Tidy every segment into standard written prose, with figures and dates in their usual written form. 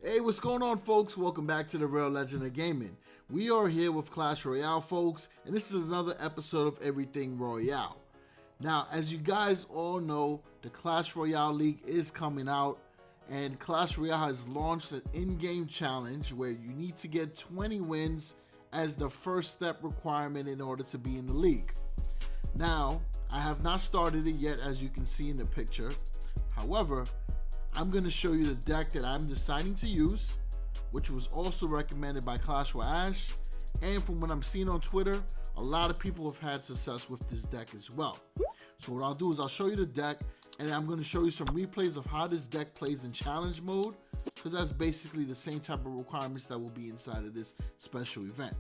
Hey, what's going on, folks? Welcome back to the Real Legend of Gaming. We are here with Clash Royale, folks, and this is another episode of Everything Royale. Now, as you guys all know, the Clash Royale League is coming out, and Clash Royale has launched an in-game challenge where you need to get 20 wins as the first step requirement in order to be in the league. Now, I have not started it yet, as you can see in the picture. However, I'm going to show you the deck that I'm deciding to use, which was also recommended by Clash Royale, and from what I'm seeing on Twitter, a lot of people have had success with this deck as well. So what I'll do is I'll show you the deck, and I'm going to show you some replays of how this deck plays in challenge mode, because that's basically the same type of requirements that will be inside of this special event.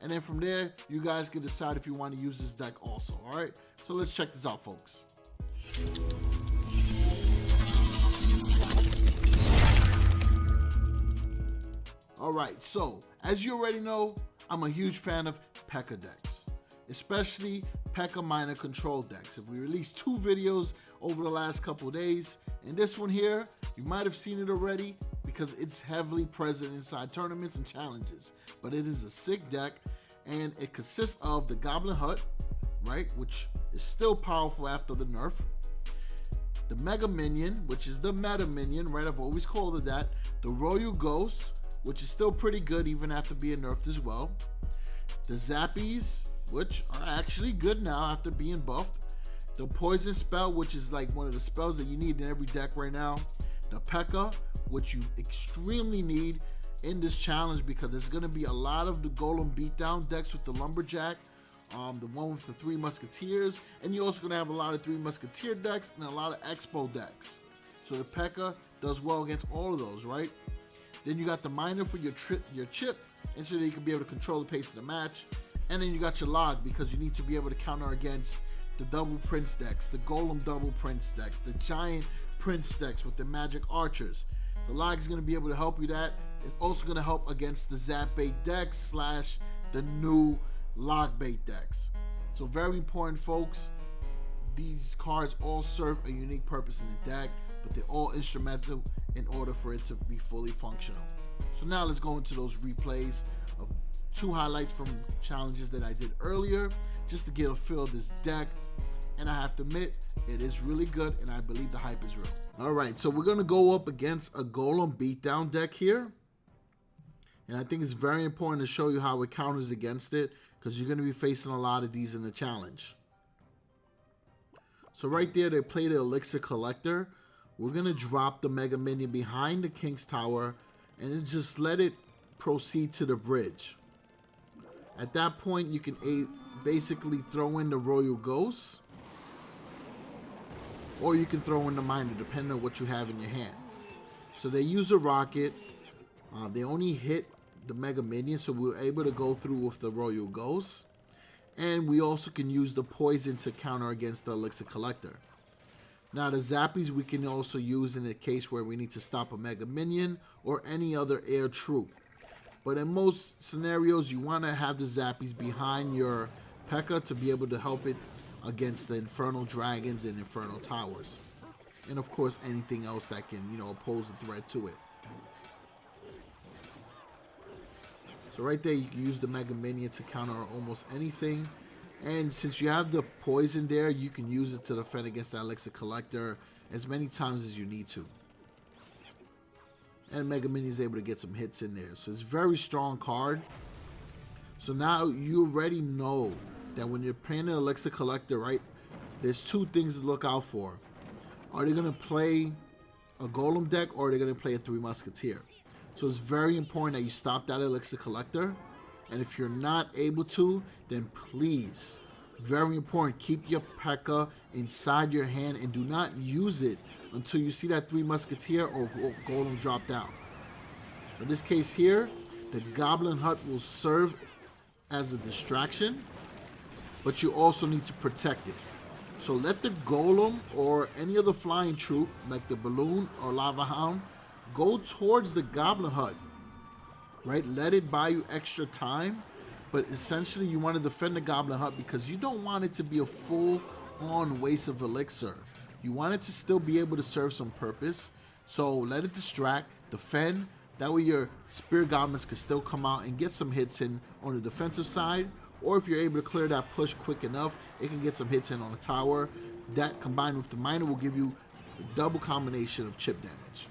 And then from there, you guys can decide if you want to use this deck also, alright? So let's check this out, folks. Alright, so as you already know, I'm a huge fan of PEKKA decks, especially PEKKA minor control decks. If we released 2 videos over the last couple days, and this one here, you might have seen it already because it's heavily present inside tournaments and challenges. But it is a sick deck, and it consists of the Goblin Hut, right, which is still powerful after the nerf. The Mega Minion, which is the meta minion, right, I've always called it that. The Royal Ghost, which is still pretty good even after being nerfed as well. The zappies, which are actually good now after being buffed. The poison spell, which is like one of the spells that you need in every deck right now. The PEKKA, which you extremely need in this challenge because there's going to be a lot of the golem beatdown decks with the lumberjack, the one with the 3 musketeers, and you're also going to have a lot of 3 musketeer decks and a lot of expo decks. So the PEKKA does well against all of those, right? Then you got the miner for your chip, and so that you can be able to control the pace of the match. And then you got your log because you need to be able to counter against the double prince decks, the golem double prince decks, the giant prince decks with the magic archers. The log is going to be able to help you that. It's also going to help against the zap bait decks slash the new log bait decks. So very important, folks. These cards all serve a unique purpose in the deck, but they're all instrumental in order for it to be fully functional. So now let's go into those replays of 2 highlights from challenges that I did earlier, just to get a feel of this deck. And I have to admit, it is really good, and I believe the hype is real. Alright, so we're going to go up against a golem beatdown deck here. And I think it's very important to show you how it counters against it, because you're going to be facing a lot of these in the challenge. So right there, they play the Elixir Collector. We're going to drop the Mega Minion behind the King's Tower and then just let it proceed to the bridge. At that point, you can basically throw in the Royal Ghost, or you can throw in the Miner, depending on what you have in your hand. So they use a rocket. They only hit the Mega Minion, so we were able to go through with the Royal Ghost. And we also can use the poison to counter against the Elixir Collector. Now the zappies we can also use in the case where we need to stop a Mega Minion or any other air troop. But in most scenarios, you want to have the zappies behind your PEKKA to be able to help it against the Infernal Dragons and Infernal Towers. And of course, anything else that can, pose a threat to it. So right there, you can use the Mega Minion to counter almost anything. And since you have the poison there, you can use it to defend against the Elixir Collector as many times as you need to. And Mega Minion is able to get some hits in there. So it's a very strong card. So now you already know that when you're playing the Elixir Collector, right, there's 2 things to look out for. Are they going to play a Golem deck, or are they going to play a 3 Musketeer? So it's very important that you stop that Elixir Collector. And if you're not able to, then please, very important, keep your PEKKA inside your hand and do not use it until you see that 3 Musketeer or Golem drop down. In this case here, the Goblin Hut will serve as a distraction, but you also need to protect it. So let the Golem or any other flying troop, like the Balloon or Lava Hound, go towards the Goblin Hut. Right, let it buy you extra time, but essentially you want to defend the Goblin Hut because you don't want it to be a full-on waste of elixir. You want it to still be able to serve some purpose. So let it distract, defend, That way your Spirit Goblins can still come out and get some hits in on the defensive side, or if you're able to clear that push quick enough, it can get some hits in on the tower. That combined with the miner will give you a double combination of chip damage.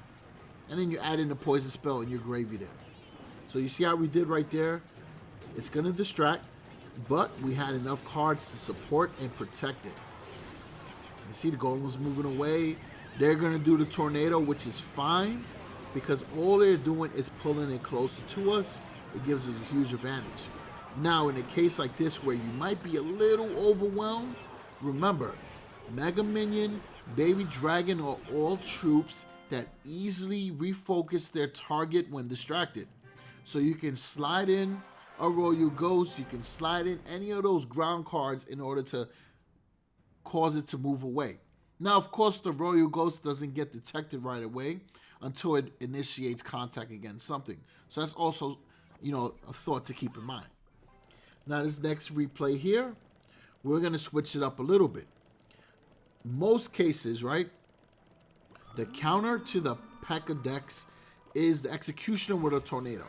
And then you add in the poison spell and you're gravy there. So you see how we did right there? It's going to distract, but we had enough cards to support and protect it. You see the golem was moving away. They're going to do the tornado, which is fine, because all they're doing is pulling it closer to us. It gives us a huge advantage. Now, in a case like this where you might be a little overwhelmed, remember, Mega Minion, Baby Dragon are all troops that easily refocus their target when distracted. So you can slide in a Royal Ghost, you can slide in any of those ground cards in order to cause it to move away. Now, of course, the Royal Ghost doesn't get detected right away until it initiates contact against something. So that's also, a thought to keep in mind. Now, this next replay here, we're going to switch it up a little bit. Most cases, right, the counter to the PEKKA decks is the Executioner with a Tornado.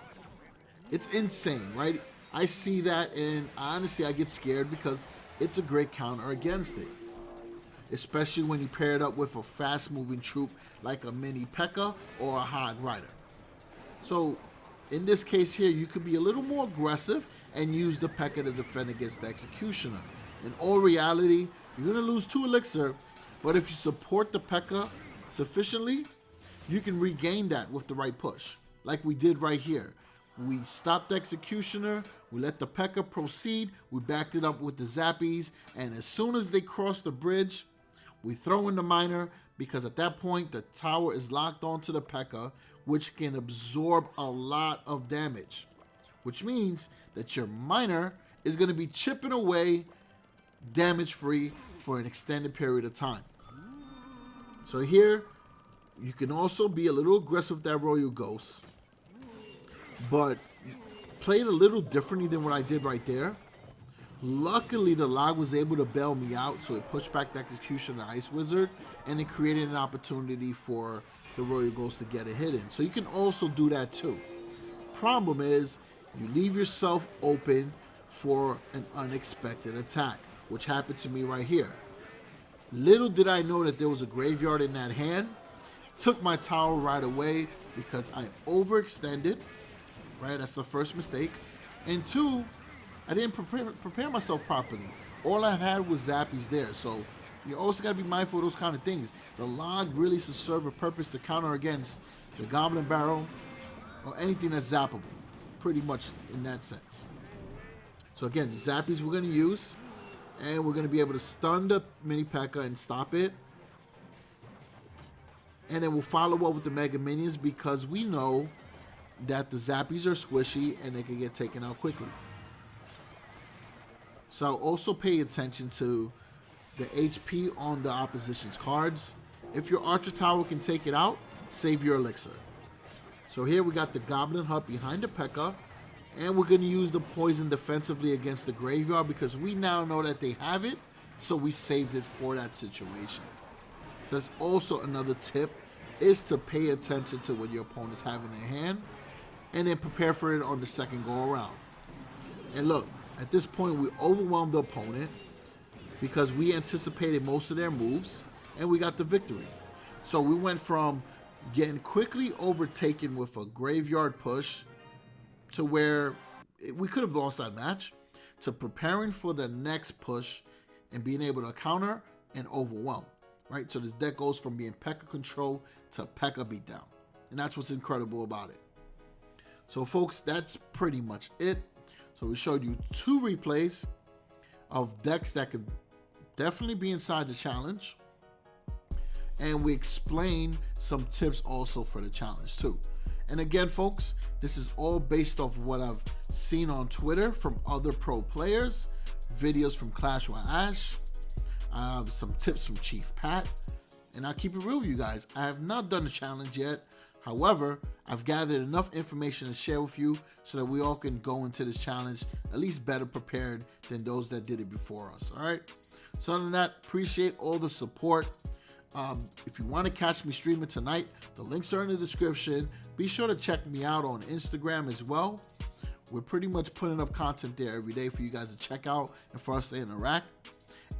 It's insane, right? I see that, and honestly, I get scared because it's a great counter against it. Especially when you pair it up with a fast-moving troop like a mini PEKKA or a Hog Rider. So, in this case here, you could be a little more aggressive and use the PEKKA to defend against the Executioner. In all reality, you're going to lose 2 elixir, but if you support the PEKKA sufficiently, you can regain that with the right push, like we did right here. We stopped the Executioner, we let the PEKKA proceed, we backed it up with the zappies, and as soon as they cross the bridge, we throw in the miner, because at that point, the tower is locked onto the PEKKA, which can absorb a lot of damage, which means that your miner is going to be chipping away damage-free for an extended period of time. So here, you can also be a little aggressive with that Royal Ghost, but play it a little differently than what I did right there. Luckily, the log was able to bail me out, so it pushed back the Executioner and the Ice Wizard, and it created an opportunity for the Royal Ghost to get a hit in. So you can also do that too. Problem is, you leave yourself open for an unexpected attack, which happened to me right here. Little did I know that there was a graveyard in that hand. Took my tower right away because I overextended. Right, that's the first mistake. And 2, I didn't prepare myself properly. All I had was zappies there. So you also got to be mindful of those kind of things. The log really should serve a purpose to counter against the Goblin Barrel or anything that's zappable. Pretty much in that sense. So again, the zappies we're going to use. And we're going to be able to stun the mini PEKKA and stop it. And then we'll follow up with the Mega Minions because we know that the zappies are squishy and they can get taken out quickly. So also pay attention to the HP on the opposition's cards. If your Archer Tower can take it out, save your elixir. So here we got the Goblin Hut behind the PEKKA, and we're going to use the poison defensively against the graveyard because we now know that they have it, so we saved it for that situation. So that's also another tip, is to pay attention to what your opponents have in their hand, and then prepare for it on the second go around. And look, at this point we overwhelmed the opponent because we anticipated most of their moves and we got the victory. So we went from getting quickly overtaken with a graveyard push to where we could have lost that match, to preparing for the next push and being able to counter and overwhelm. Right? So this deck goes from being PEKKA control to PEKKA beatdown. And that's what's incredible about it. So folks, that's pretty much it. So we showed you 2 replays of decks that could definitely be inside the challenge. And we explained some tips also for the challenge too. And again, folks, this is all based off what I've seen on Twitter from other pro players, videos from Clash with Ash, some tips from Chief Pat, and I'll keep it real with you guys. I have not done the challenge yet. However, I've gathered enough information to share with you so that we all can go into this challenge at least better prepared than those that did it before us, all right? So other than that, appreciate all the support. If you want to catch me streaming tonight, the links are in the description. Be sure to check me out on Instagram as well. We're pretty much putting up content there every day for you guys to check out and for us to interact.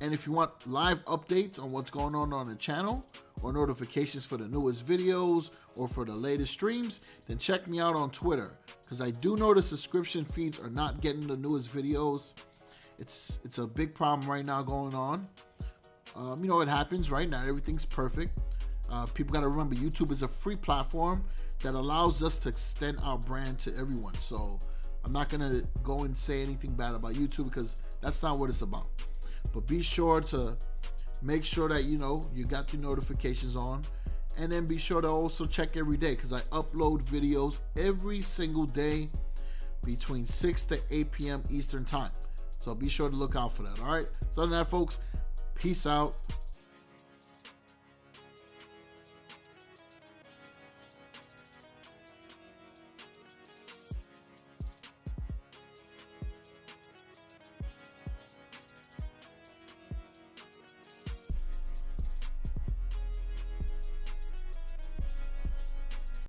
And if you want live updates on what's going on the channel, or notifications for the newest videos or for the latest streams, then check me out on Twitter, because I do know the subscription feeds are not getting the newest videos. It's a big problem right now going on. You know, it happens, right? Now everything's perfect. People got to remember, YouTube is a free platform that allows us to extend our brand to everyone. So I'm not gonna go and say anything bad about YouTube, because that's not what it's about. But be sure to make sure that you know you got your notifications on, and then be sure to also check every day, because I upload videos every single day between 6 to 8 p.m. Eastern time. So be sure to look out for that. All right. So other than that, folks, peace out.